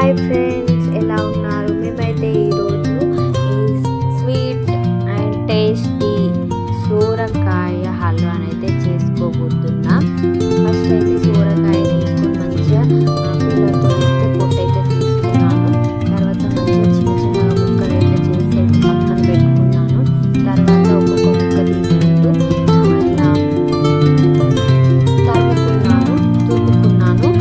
Hi friends, ఎలా ఉన్నారు? మేమైతే ఈరోజు ఈ స్వీట్ అండ్ టేస్టీ సోరకాయ హల్వాని అయితే చేసుకోబోతున్నాం. ఫస్ట్ అయితే సోరకాయ తీసుకొని మంచిగా పిల్లలతో అయితే పొట్టు అయితే తీసుకున్నాను. తర్వాత మంచిగా చిన్న చిన్నగా ముక్కలు అయితే చేసి అయితే పక్కన పెట్టుకున్నాను. తర్వాత ఒక్కొక్క ముక్క తీసుకుంటూ ఇలా తరుముకున్నాను, తురుముకున్నాను.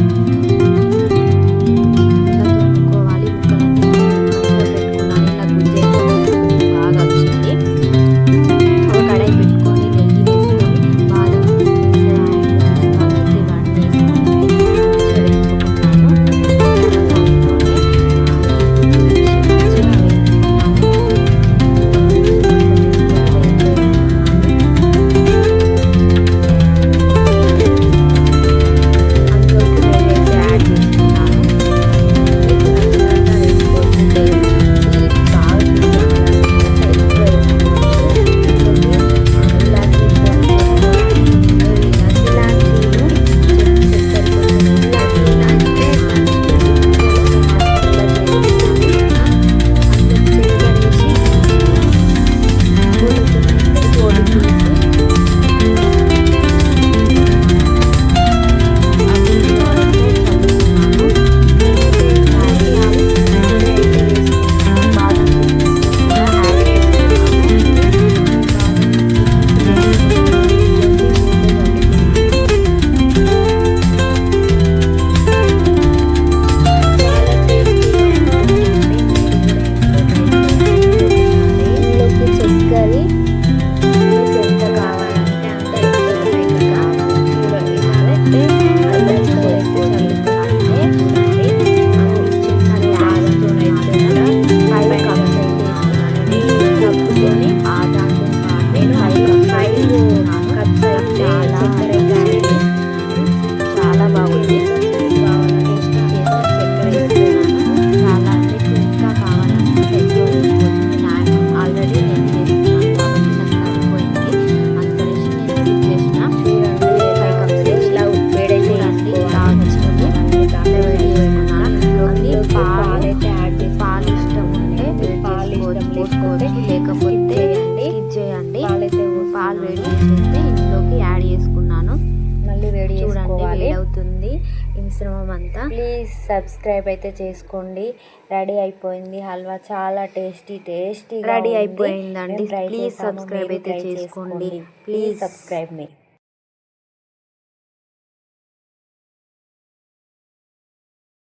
పోసుకోవచ్చు, లేకపోతే స్కిప్ చేయండి. పాలు వేడి చేస్తే ఇంట్లోకి యాడ్ చేసుకున్నాను. మళ్ళీ వేడి చూడండి, అవుతుంది ఈ మిశ్రమం అంతా. ప్లీజ్ సబ్స్క్రైబ్ అయితే చేసుకోండి. రెడీ అయిపోయింది హల్వా, చాలా టేస్టీ రెడీ అయిపోయిందండి. ప్లీజ్ సబ్స్క్రైబ్ అయితే చేసుకోండి. Please subscribe me.